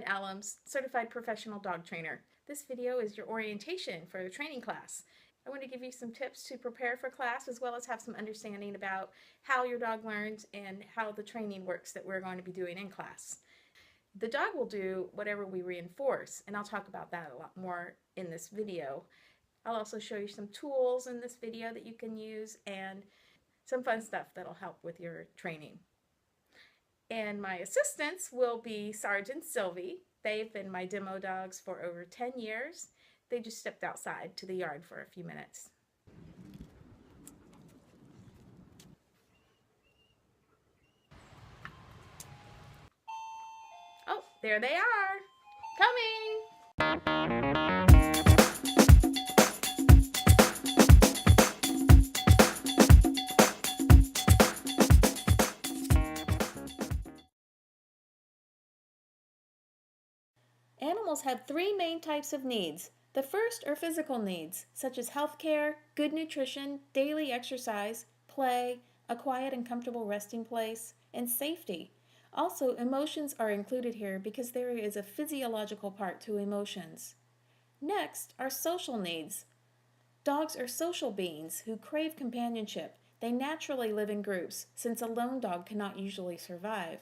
Allums, Certified Professional Dog Trainer. This video is your orientation for the training class. I want to give you some tips to prepare for class as well as have some understanding about how your dog learns and how the training works that we're going to be doing in class. The dog will do whatever we reinforce, and I'll talk about that a lot more in this video. I'll also show you some tools in this video that you can use and some fun stuff that'll help with your training. And my assistants will be Sarge and Sylvie. They've been my demo dogs for over 10 years. They just stepped outside to the yard for a few minutes. Oh, there they are, coming. Animals have three main types of needs. The first are physical needs, such as health care, good nutrition, daily exercise, play, a quiet and comfortable resting place, and safety. Also, emotions are included here because there is a physiological part to emotions. Next are social needs. Dogs are social beings who crave companionship. They naturally live in groups, since a lone dog cannot usually survive.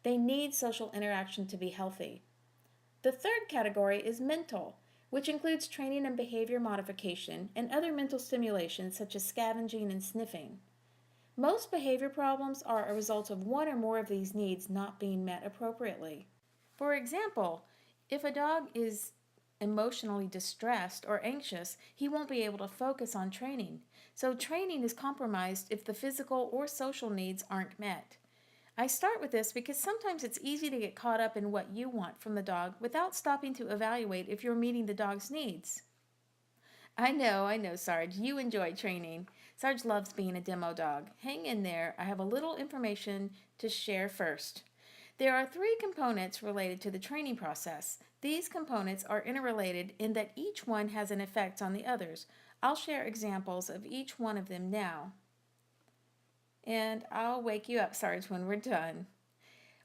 They need social interaction to be healthy. The third category is mental, which includes training and behavior modification and other mental stimulation such as scavenging and sniffing. Most behavior problems are a result of one or more of these needs not being met appropriately. For example, if a dog is emotionally distressed or anxious, he won't be able to focus on training. So training is compromised if the physical or social needs aren't met. I start with this because sometimes it's easy to get caught up in what you want from the dog without stopping to evaluate if you're meeting the dog's needs. I know, Sarge, you enjoy training. Sarge loves being a demo dog. Hang in there, I have a little information to share first. There are three components related to the training process. These components are interrelated in that each one has an effect on the others. I'll share examples of each one of them now. And I'll wake you up, Sarge, when we're done.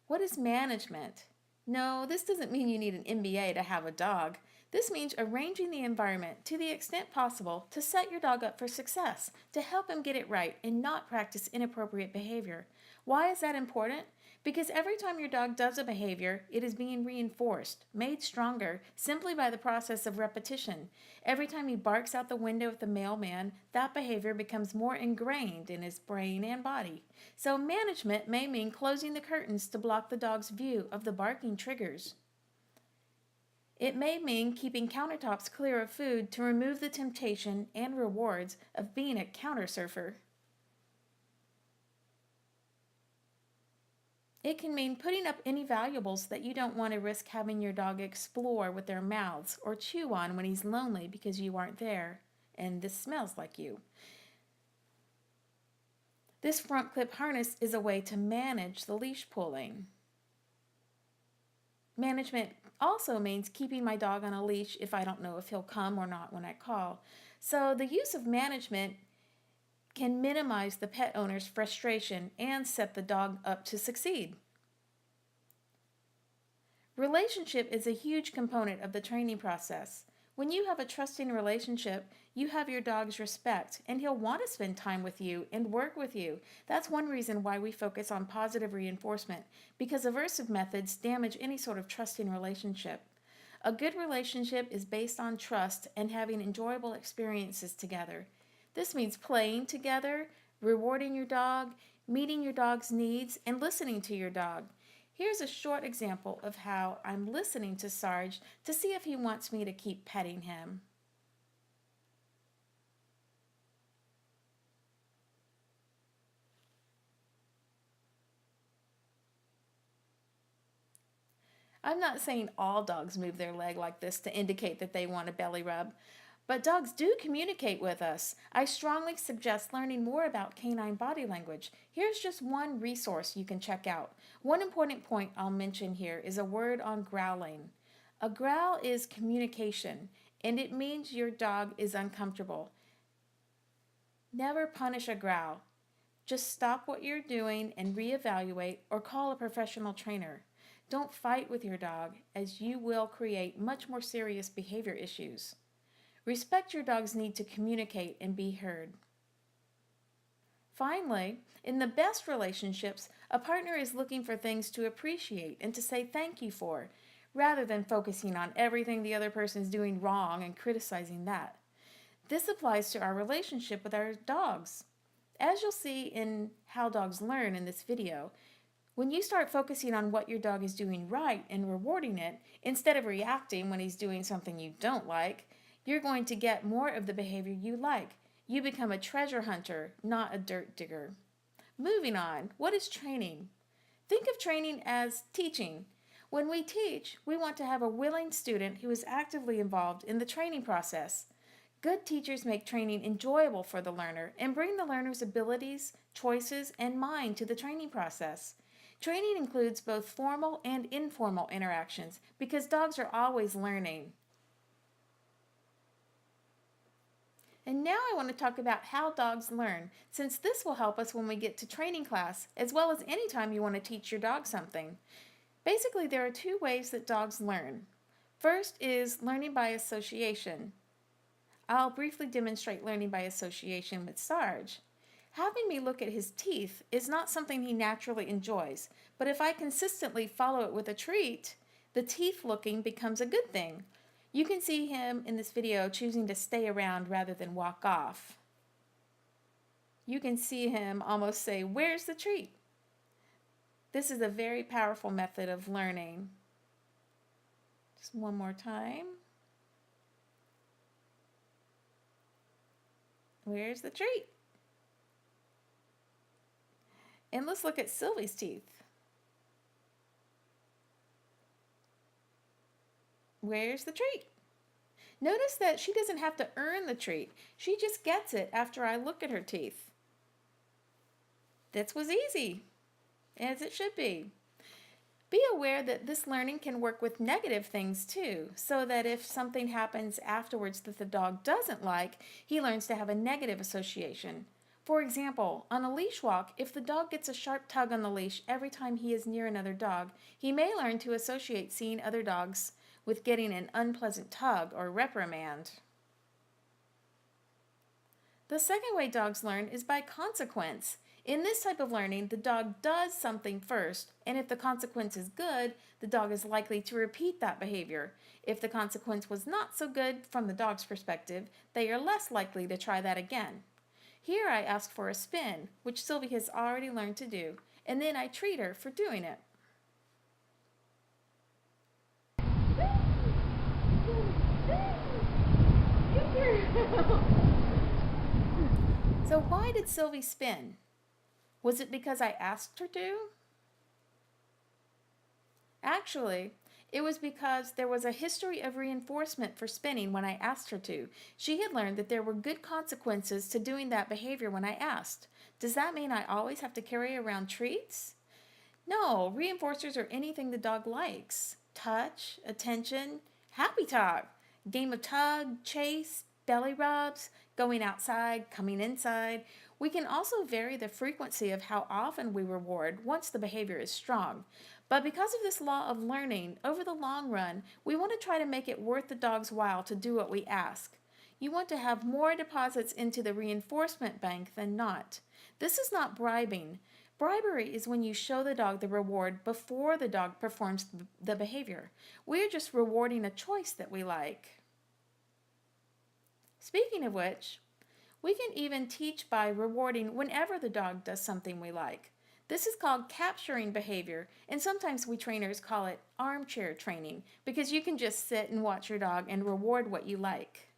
What is management? No, this doesn't mean you need an MBA to have a dog. This means arranging the environment to the extent possible to set your dog up for success, to help him get it right and not practice inappropriate behavior. Why is that important? Because every time your dog does a behavior, it is being reinforced, made stronger, simply by the process of repetition. Every time he barks out the window at the mailman, that behavior becomes more ingrained in his brain and body. So management may mean closing the curtains to block the dog's view of the barking triggers. It may mean keeping countertops clear of food to remove the temptation and rewards of being a counter surfer. It can mean putting up any valuables that you don't want to risk having your dog explore with their mouths or chew on when he's lonely because you aren't there and this smells like you. This front clip harness is a way to manage the leash pulling. Management also means keeping my dog on a leash if I don't know if he'll come or not when I call. So the use of management can minimize the pet owner's frustration and set the dog up to succeed. Relationship is a huge component of the training process. When you have a trusting relationship, you have your dog's respect, and he'll want to spend time with you and work with you. That's one reason why we focus on positive reinforcement, because aversive methods damage any sort of trusting relationship. A good relationship is based on trust and having enjoyable experiences together. This means playing together, rewarding your dog, meeting your dog's needs, and listening to your dog. Here's a short example of how I'm listening to Sarge to see if he wants me to keep petting him. I'm not saying all dogs move their leg like this to indicate that they want a belly rub, but dogs do communicate with us. I strongly suggest learning more about canine body language. Here's just one resource you can check out. One important point I'll mention here is a word on growling. A growl is communication, and it means your dog is uncomfortable. Never punish a growl. Just stop what you're doing and reevaluate or call a professional trainer. Don't fight with your dog, as you will create much more serious behavior issues. Respect your dog's need to communicate and be heard. Finally, in the best relationships, a partner is looking for things to appreciate and to say thank you for, rather than focusing on everything the other person is doing wrong and criticizing that. This applies to our relationship with our dogs. As you'll see in How Dogs Learn in this video, when you start focusing on what your dog is doing right and rewarding it, instead of reacting when he's doing something you don't like, you're going to get more of the behavior you like. You become a treasure hunter, not a dirt digger. Moving on, what is training? Think of training as teaching. When we teach, we want to have a willing student who is actively involved in the training process. Good teachers make training enjoyable for the learner and bring the learner's abilities, choices, and mind to the training process. Training includes both formal and informal interactions because dogs are always learning. And now I want to talk about how dogs learn, since this will help us when we get to training class, as well as anytime you want to teach your dog something. Basically, there are two ways that dogs learn. First is learning by association. I'll briefly demonstrate learning by association with Sarge. Having me look at his teeth is not something he naturally enjoys, but if I consistently follow it with a treat, the teeth looking becomes a good thing. You can see him in this video choosing to stay around rather than walk off. You can see him almost say, "Where's the treat?" This is a very powerful method of learning. Just one more time. Where's the treat? And let's look at Sylvie's teeth. Where's the treat? Notice that she doesn't have to earn the treat. She just gets it after I look at her teeth. This was easy, as it should be. Be aware that this learning can work with negative things too, so that if something happens afterwards that the dog doesn't like, he learns to have a negative association. For example, on a leash walk, if the dog gets a sharp tug on the leash every time he is near another dog, he may learn to associate seeing other dogs with getting an unpleasant tug or reprimand. The second way dogs learn is by consequence. In this type of learning, the dog does something first, and if the consequence is good, the dog is likely to repeat that behavior. If the consequence was not so good from the dog's perspective, they are less likely to try that again. Here I ask for a spin, which Sylvie has already learned to do, and then I treat her for doing it. So why did Sylvie spin? Was it because I asked her to? Actually, it was because there was a history of reinforcement for spinning when I asked her to. She had learned that there were good consequences to doing that behavior when I asked. Does that mean I always have to carry around treats? No, reinforcers are anything the dog likes. Touch, attention, happy talk, game of tug, chase, belly rubs, going outside, coming inside. We can also vary the frequency of how often we reward once the behavior is strong. But because of this law of learning, over the long run, we want to try to make it worth the dog's while to do what we ask. You want to have more deposits into the reinforcement bank than not. This is not bribing. Bribery is when you show the dog the reward before the dog performs the behavior. We're just rewarding a choice that we like. Speaking of which, we can even teach by rewarding whenever the dog does something we like. This is called capturing behavior, and sometimes we trainers call it armchair training because you can just sit and watch your dog and reward what you like.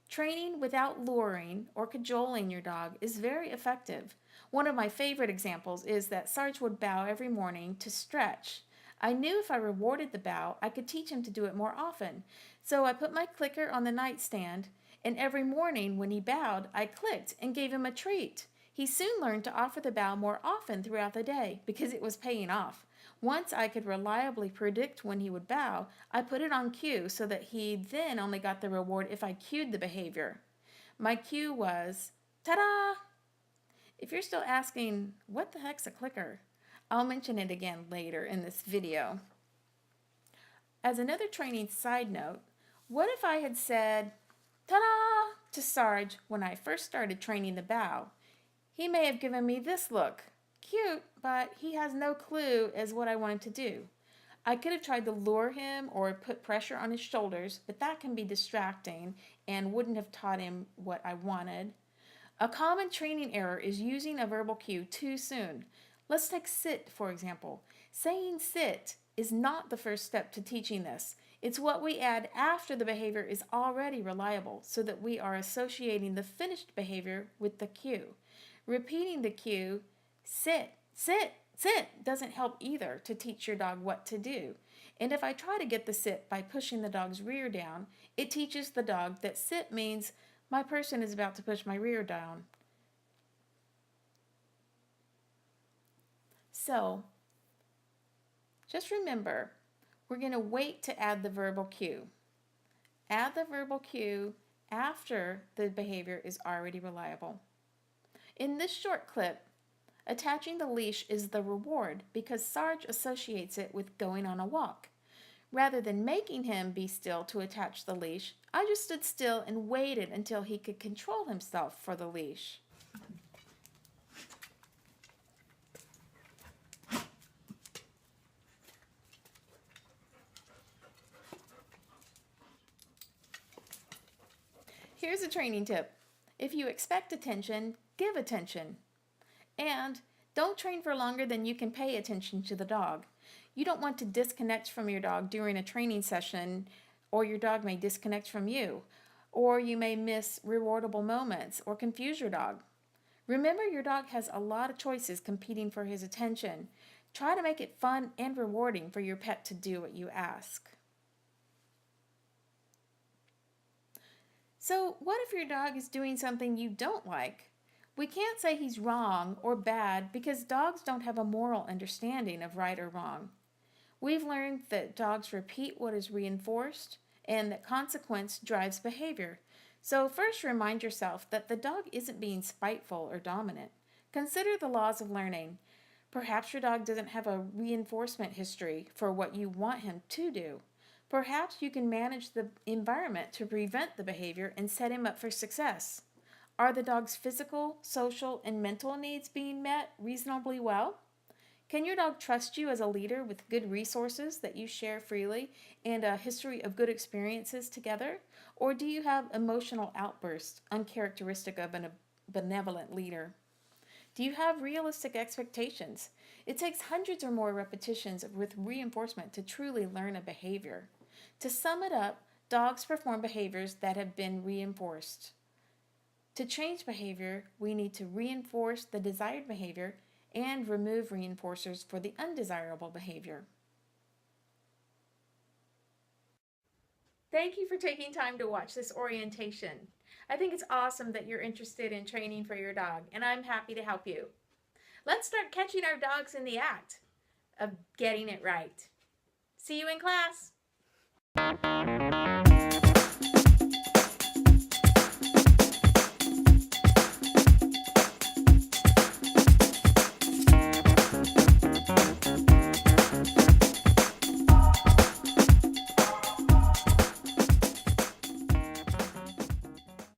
Training without luring or cajoling your dog is very effective. One of my favorite examples is that Sarge would bow every morning to stretch. I knew if I rewarded the bow, I could teach him to do it more often. So I put my clicker on the nightstand, and every morning when he bowed, I clicked and gave him a treat. He soon learned to offer the bow more often throughout the day because it was paying off. Once I could reliably predict when he would bow, I put it on cue so that he then only got the reward if I cued the behavior. My cue was, ta-da! If you're still asking, what the heck's a clicker? I'll mention it again later in this video. As another training side note, what if I had said, "Ta-da!" to Sarge when I first started training the bow? He may have given me this look. Cute, but he has no clue as what I wanted to do. I could have tried to lure him or put pressure on his shoulders, but that can be distracting and wouldn't have taught him what I wanted. A common training error is using a verbal cue too soon. Let's take sit, for example. Saying sit is not the first step to teaching this. It's what we add after the behavior is already reliable, so that we are associating the finished behavior with the cue. Repeating the cue, sit, sit, sit, doesn't help either to teach your dog what to do. And if I try to get the sit by pushing the dog's rear down, it teaches the dog that sit means my person is about to push my rear down. So, just remember, we're going to wait to add the verbal cue. Add the verbal cue after the behavior is already reliable. In this short clip, attaching the leash is the reward because Sarge associates it with going on a walk. Rather than making him be still to attach the leash, I just stood still and waited until he could control himself for the leash. Here's a training tip. If you expect attention, give attention. And don't train for longer than you can pay attention to the dog. You don't want to disconnect from your dog during a training session, or your dog may disconnect from you, or you may miss rewardable moments or confuse your dog. Remember, your dog has a lot of choices competing for his attention. Try to make it fun and rewarding for your pet to do what you ask. So, what if your dog is doing something you don't like? We can't say he's wrong or bad because dogs don't have a moral understanding of right or wrong. We've learned that dogs repeat what is reinforced and that consequence drives behavior. So first remind yourself that the dog isn't being spiteful or dominant. Consider the laws of learning. Perhaps your dog doesn't have a reinforcement history for what you want him to do. Perhaps you can manage the environment to prevent the behavior and set him up for success. Are the dog's physical, social, and mental needs being met reasonably well? Can your dog trust you as a leader with good resources that you share freely and a history of good experiences together? Or do you have emotional outbursts uncharacteristic of a benevolent leader? Do you have realistic expectations? It takes hundreds or more repetitions with reinforcement to truly learn a behavior. To sum it up, dogs perform behaviors that have been reinforced. To change behavior, we need to reinforce the desired behavior and remove reinforcers for the undesirable behavior. Thank you for taking time to watch this orientation. I think it's awesome that you're interested in training for your dog, and I'm happy to help you. Let's start catching our dogs in the act of getting it right. See you in class.